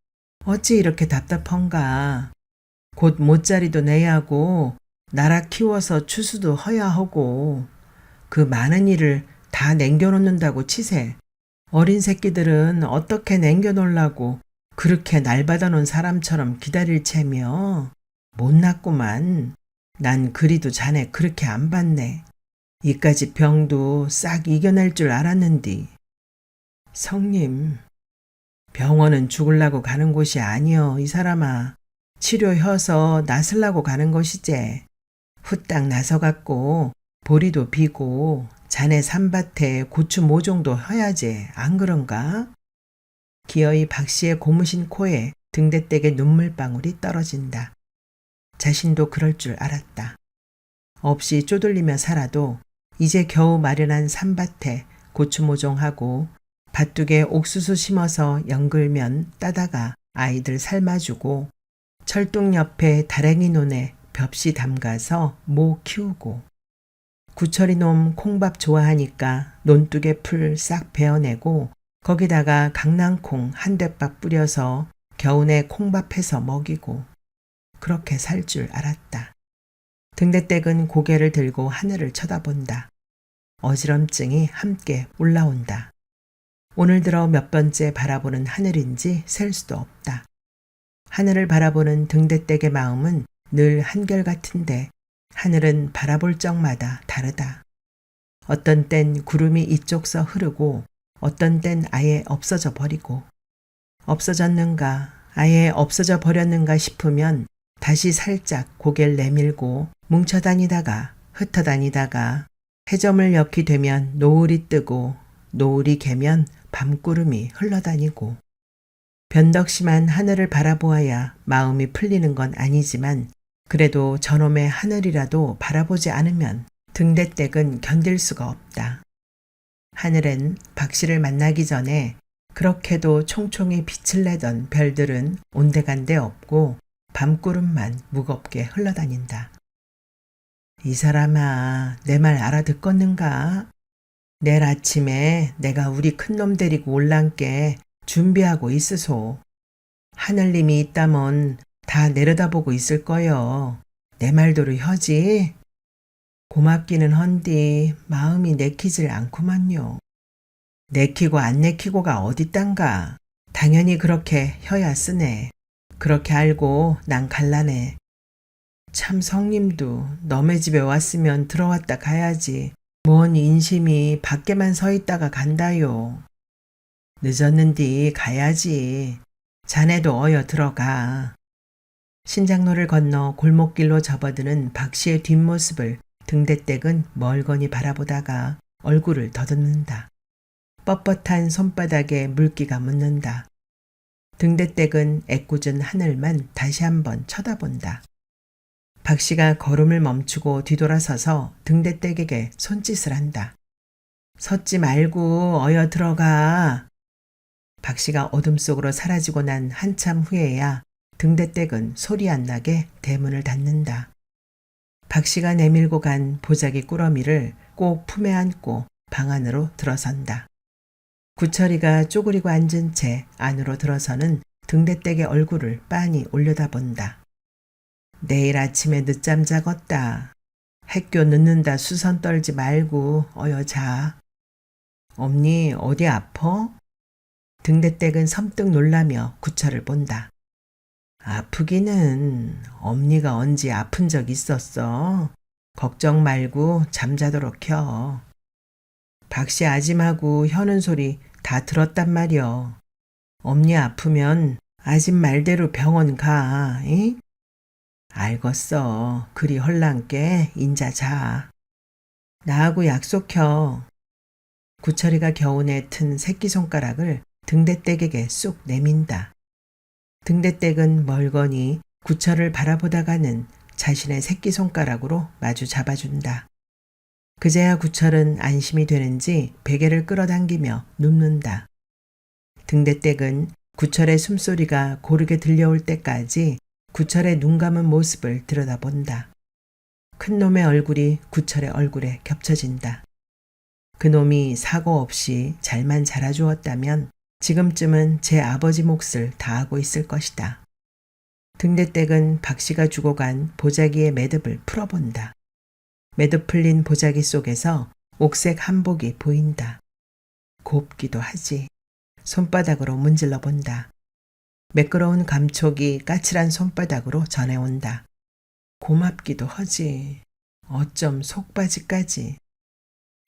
어찌 이렇게 답답한가. 곧 못자리도 내야 하고 나라 키워서 추수도 허야 하고 그 많은 일을 다 남겨놓는다고 치세. 어린 새끼들은 어떻게 남겨놓으려고 그렇게 날 받아놓은 사람처럼 기다릴 채며. 못났구만. 난 그리도 자네 그렇게 안 봤네. 이까지 병도 싹 이겨낼 줄 알았는디. 성님, 병원은 죽으려고 가는 곳이 아니여, 이 사람아. 치료혀서 나으려고 가는 것이제. 후딱 나서갖고 보리도 비고 자네 산밭에 고추 모종도 허야지, 안 그런가? 기어이 박씨의 고무신 코에 등대댁에 눈물방울이 떨어진다. 자신도 그럴 줄 알았다. 없이 쪼들리며 살아도 이제 겨우 마련한 산밭에 고추 모종하고 밭둑에 옥수수 심어서 연글면 따다가 아이들 삶아주고 철뚝 옆에 다랭이 논에 벽시 담가서 모 키우고 구철이 놈 콩밥 좋아하니까 논둑에 풀 싹 베어내고 거기다가 강낭콩 한 대박 뿌려서 겨우내 콩밥해서 먹이고 그렇게 살 줄 알았다. 등대댁은 고개를 들고 하늘을 쳐다본다. 어지럼증이 함께 올라온다. 오늘 들어 몇 번째 바라보는 하늘인지 셀 수도 없다. 하늘을 바라보는 등대댁의 마음은 늘 한결같은데 하늘은 바라볼 적마다 다르다. 어떤 땐 구름이 이쪽서 흐르고 어떤 땐 아예 없어져 버리고 없어졌는가 아예 없어져 버렸는가 싶으면 다시 살짝 고개를 내밀고 뭉쳐다니다가 흩어다니다가 해저물 엮이 되면 노을이 뜨고 노을이 개면 밤구름이 흘러다니고 변덕심한 하늘을 바라보아야 마음이 풀리는 건 아니지만 그래도 저놈의 하늘이라도 바라보지 않으면 등대댁은 견딜 수가 없다. 하늘엔 박씨를 만나기 전에 그렇게도 총총히 빛을 내던 별들은 온데간데 없고 밤구름만 무겁게 흘러다닌다. 이 사람아, 내 말 알아듣겠는가? 내일 아침에 내가 우리 큰놈 데리고 올란께 준비하고 있으소. 하늘님이 있다면 다 내려다보고 있을 거여. 내 말도로 혀지? 고맙기는 헌디 마음이 내키질 않구만요. 내키고 안 내키고가 어딨단가. 당연히 그렇게 혀야 쓰네. 그렇게 알고 난 갈라네. 참 성님도 너네 집에 왔으면 들어왔다 가야지. 뭔 인심이 밖에만 서 있다가 간다요. 늦었는디 가야지. 자네도 어여 들어가. 신장로를 건너 골목길로 접어드는 박씨의 뒷모습을 등대댁은 멀거니 바라보다가 얼굴을 더듬는다. 뻣뻣한 손바닥에 물기가 묻는다. 등대댁은 애꿎은 하늘만 다시 한번 쳐다본다. 박씨가 걸음을 멈추고 뒤돌아서서 등대댁에게 손짓을 한다. 섰지 말고 어여 들어가. 박씨가 어둠 속으로 사라지고 난 한참 후에야 등대댁은 소리 안 나게 대문을 닫는다. 박씨가 내밀고 간 보자기 꾸러미를 꼭 품에 안고 방 안으로 들어선다. 구철이가 쪼그리고 앉은 채 안으로 들어서는 등대댁의 얼굴을 빤히 올려다본다. 내일 아침에 늦잠 자겄다. 학교 늦는다 수선 떨지 말고 어여 자. 엄니 어디 아퍼? 등대댁은 섬뜩 놀라며 구철을 본다. 아프기는 엄니가 언제 아픈 적 있었어? 걱정 말고 잠자도록 켜. 박씨 아짐하고 혀는 소리 다 들었단 말이여. 엄니 아프면 아짐 말대로 병원 가. 이? 알겠어. 그리 헐랑께 인자 자. 나하고 약속혀. 구철이가 겨우내 튼 새끼손가락을 등대댁에게 쑥 내민다. 등대댁은 멀거니 구철을 바라보다가는 자신의 새끼손가락으로 마주 잡아준다. 그제야 구철은 안심이 되는지 베개를 끌어당기며 눕는다. 등대댁은 구철의 숨소리가 고르게 들려올 때까지 구철의 눈 감은 모습을 들여다본다. 큰 놈의 얼굴이 구철의 얼굴에 겹쳐진다. 그 놈이 사고 없이 잘만 자라주었다면 지금쯤은 제 아버지 몫을 다하고 있을 것이다. 등대댁은 박씨가 주고 간 보자기의 매듭을 풀어본다. 매듭 풀린 보자기 속에서 옥색 한복이 보인다. 곱기도 하지. 손바닥으로 문질러 본다. 매끄러운 감촉이 까칠한 손바닥으로 전해온다. 고맙기도 하지. 어쩜 속바지까지.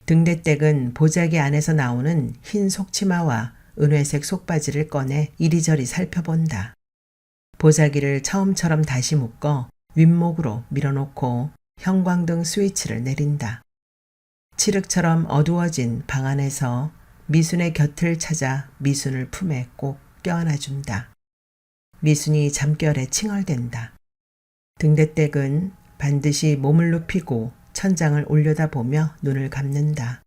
등대댁은 보자기 안에서 나오는 흰 속치마와 은회색 속바지를 꺼내 이리저리 살펴본다. 보자기를 처음처럼 다시 묶어 윗목으로 밀어놓고 형광등 스위치를 내린다. 칠흑처럼 어두워진 방 안에서 미순의 곁을 찾아 미순을 품에 꼭 껴안아준다. 미순이 잠결에 칭얼댄다. 등대댁은 반드시 몸을 눕히고 천장을 올려다보며 눈을 감는다.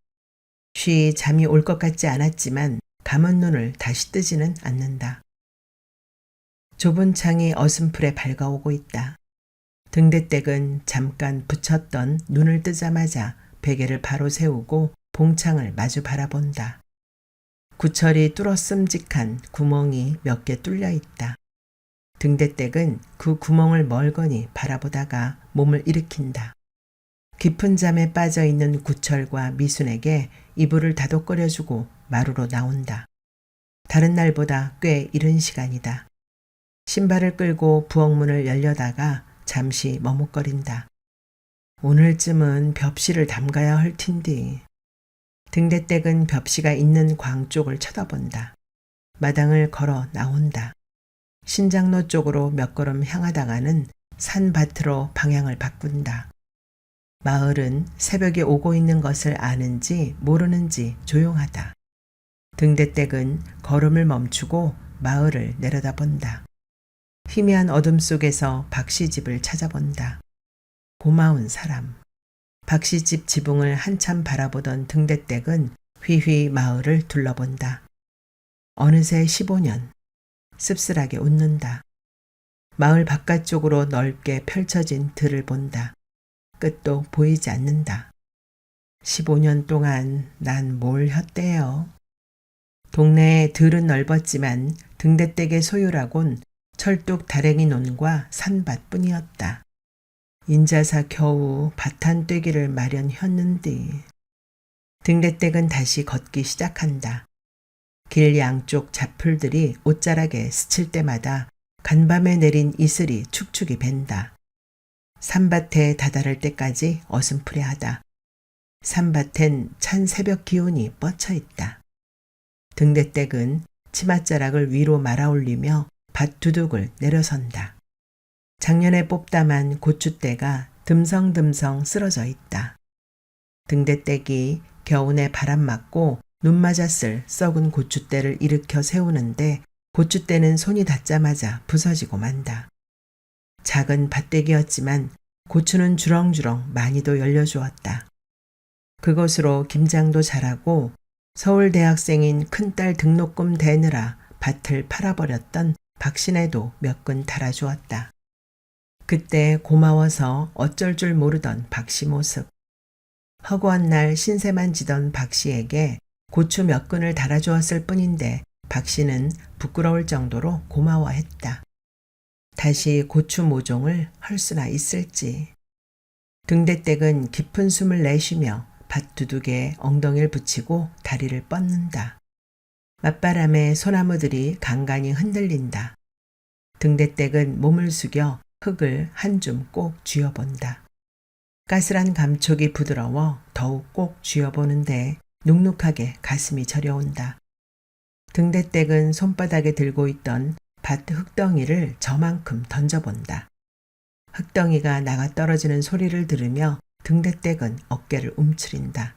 쉬 잠이 올 것 같지 않았지만 감은 눈을 다시 뜨지는 않는다. 좁은 창이 어슴풀에 밝아오고 있다. 등대댁은 잠깐 붙였던 눈을 뜨자마자 베개를 바로 세우고 봉창을 마주 바라본다. 구철이 뚫었음직한 구멍이 몇 개 뚫려 있다. 등대댁은 그 구멍을 멀거니 바라보다가 몸을 일으킨다. 깊은 잠에 빠져 있는 구철과 미순에게 이불을 다독거려주고 마루로 나온다. 다른 날보다 꽤 이른 시간이다. 신발을 끌고 부엌문을 열려다가 잠시 머뭇거린다. 오늘쯤은 벽시를 담가야 할 텐디. 등대댁은 벽시가 있는 광 쪽을 쳐다본다. 마당을 걸어 나온다. 신장로 쪽으로 몇 걸음 향하다가는 산밭으로 방향을 바꾼다. 마을은 새벽에 오고 있는 것을 아는지 모르는지 조용하다. 등대댁은 걸음을 멈추고 마을을 내려다본다. 희미한 어둠 속에서 박씨 집을 찾아본다. 고마운 사람. 박씨 집 지붕을 한참 바라보던 등대댁은 휘휘 마을을 둘러본다. 어느새 15년. 씁쓸하게 웃는다. 마을 바깥쪽으로 넓게 펼쳐진 들을 본다. 끝도 보이지 않는다. 15년 동안 난 뭘 했대요. 동네의 들은 넓었지만 등대댁의 소유라곤 철뚝 다랭이 논과 산밭뿐이었다. 인자사 겨우 밭 한 떼기를 마련했는데. 등대댁은 다시 걷기 시작한다. 길 양쪽 잡풀들이 옷자락에 스칠 때마다 간밤에 내린 이슬이 축축이 밴다. 산밭에 다다를 때까지 어슴푸레하다. 산밭엔 찬 새벽 기운이 뻗쳐 있다. 등대댁은 치맛자락을 위로 말아올리며 밭두둑을 내려선다. 작년에 뽑다만 고추대가 듬성듬성 쓰러져 있다. 등대댁이 겨우내 바람 맞고 눈 맞았을 썩은 고추대를 일으켜 세우는데 고추대는 손이 닿자마자 부서지고 만다. 작은 밭대기였지만 고추는 주렁주렁 많이도 열려주었다. 그것으로 김장도 잘하고 서울 대학생인 큰딸 등록금 대느라 밭을 팔아버렸던 박신혜도 몇 근 달아주었다. 그때 고마워서 어쩔 줄 모르던 박씨 모습. 허구한 날 신세만 지던 박씨에게 고추 몇 근을 달아주었을 뿐인데 박씨는 부끄러울 정도로 고마워했다. 다시 고추 모종을 할 수나 있을지. 등대댁은 깊은 숨을 내쉬며 밭두둑에 엉덩이를 붙이고 다리를 뻗는다. 맞바람에 소나무들이 간간히 흔들린다. 등대댁은 몸을 숙여 흙을 한 줌 꼭 쥐어본다. 까슬한 감촉이 부드러워 더욱 꼭 쥐어보는데 눅눅하게 가슴이 저려온다. 등대댁은 손바닥에 들고 있던 밭 흙덩이를 저만큼 던져본다. 흙덩이가 나가 떨어지는 소리를 들으며 등대댁은 어깨를 움츠린다.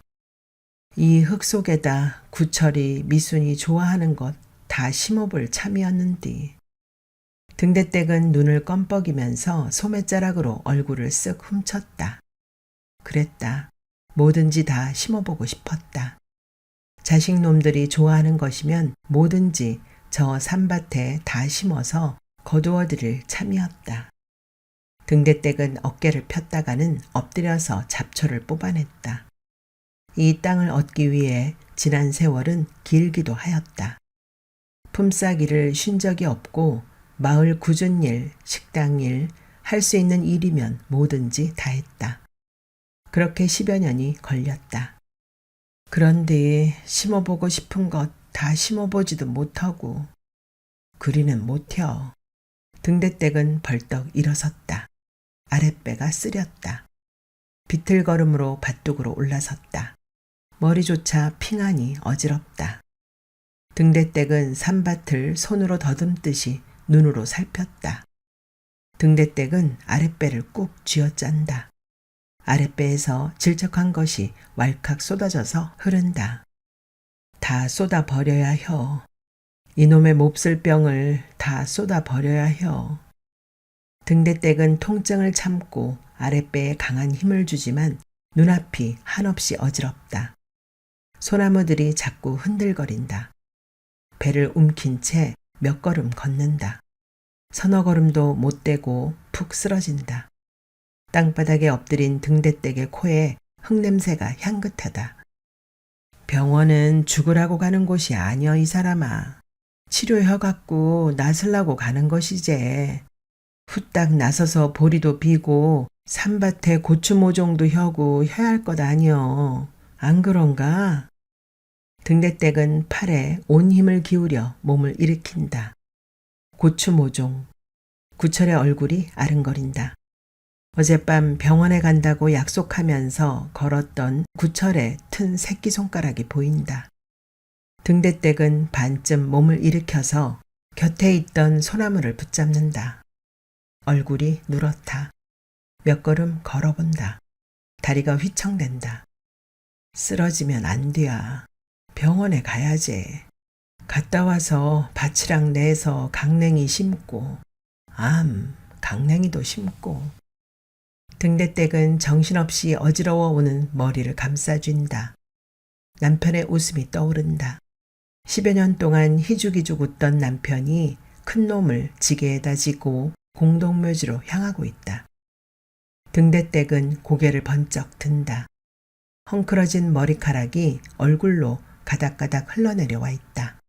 이 흙 속에다 구철이 미순이 좋아하는 것 다 심어볼 참이었는디. 등대댁은 눈을 껌뻑이면서 소매자락으로 얼굴을 쓱 훔쳤다. 그랬다. 뭐든지 다 심어보고 싶었다. 자식놈들이 좋아하는 것이면 뭐든지 저 산밭에 다 심어서 거두어들일 참이었다. 등대댁은 어깨를 폈다가는 엎드려서 잡초를 뽑아냈다. 이 땅을 얻기 위해 지난 세월은 길기도 하였다. 품삯이를 쉰 적이 없고 마을 굳은 일, 식당 일, 할 수 있는 일이면 뭐든지 다 했다. 그렇게 10여 년이 걸렸다. 그런데 심어보고 싶은 것 다 심어보지도 못하고 그리는 못혀. 등대댁은 벌떡 일어섰다. 아랫배가 쓰렸다. 비틀걸음으로 밭둑으로 올라섰다. 머리조차 핑하니 어지럽다. 등대댁은 산밭을 손으로 더듬듯이 눈으로 살폈다. 등대댁은 아랫배를 꾹 쥐어짠다. 아랫배에서 질척한 것이 왈칵 쏟아져서 흐른다. 다 쏟아 버려야 혀. 이놈의 몹쓸 병을 다 쏟아 버려야 혀. 등대댁은 통증을 참고 아랫배에 강한 힘을 주지만 눈앞이 한없이 어지럽다. 소나무들이 자꾸 흔들거린다. 배를 움킨 채 몇 걸음 걷는다. 서너 걸음도 못 떼고 푹 쓰러진다. 땅바닥에 엎드린 등대댁의 코에 흙냄새가 향긋하다. 병원은 죽으라고 가는 곳이 아니여 이 사람아. 치료해갖고 나설라고 가는 것이제. 후딱 나서서 보리도 비고 산밭에 고추 모종도 혀고 해야 할 것 아니여. 안 그런가? 등대댁은 팔에 온 힘을 기울여 몸을 일으킨다. 고추 모종. 구철의 얼굴이 아른거린다. 어젯밤 병원에 간다고 약속하면서 걸었던 구철의 튼 새끼손가락이 보인다. 등대댁은 반쯤 몸을 일으켜서 곁에 있던 소나무를 붙잡는다. 얼굴이 누렇다. 몇 걸음 걸어본다. 다리가 휘청댄다. 쓰러지면 안 돼야. 병원에 가야지. 갔다 와서 밭이랑 내서 강냉이 심고 강냉이도 심고. 등대댁은 정신없이 어지러워 오는 머리를 감싸쥔다. 남편의 웃음이 떠오른다. 10여 년 동안 희죽희죽 웃던 남편이 큰 놈을 지게에다 지고 공동묘지로 향하고 있다. 등대댁은 고개를 번쩍 든다. 헝클어진 머리카락이 얼굴로 가닥가닥 흘러내려와 있다.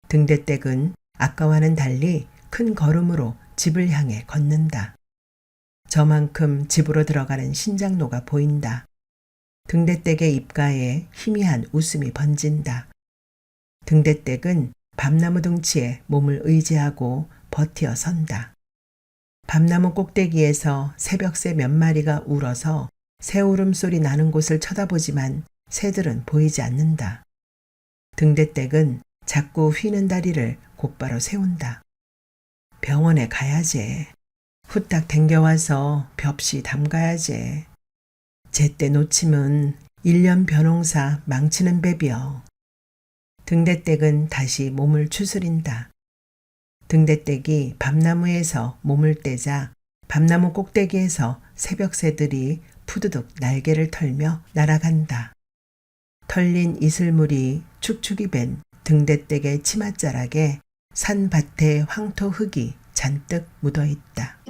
등대댁은 아까와는 달리 큰 걸음으로 집을 향해 걷는다. 저만큼 집으로 들어가는 신장로가 보인다. 등대댁의 입가에 희미한 웃음이 번진다. 등대댁은 밤나무 둥치에 몸을 의지하고 버티어 선다. 밤나무 꼭대기에서 새벽새 몇 마리가 울어서 새 울음소리 나는 곳을 쳐다보지만 새들은 보이지 않는다. 등대댁은 자꾸 휘는 다리를 곧바로 세운다. 병원에 가야지. 후딱 댕겨와서 벽시 담가야지. 제때 놓치면 1년 벼농사 망치는 배비여. 등대댁은 다시 몸을 추스린다. 등대댁이 밤나무에서 몸을 떼자 밤나무 꼭대기에서 새벽새들이 푸드득 날개를 털며 날아간다. 털린 이슬물이 축축이 밴 등대댁의 치맛자락에 산밭의 황토 흙이 잔뜩 묻어있다.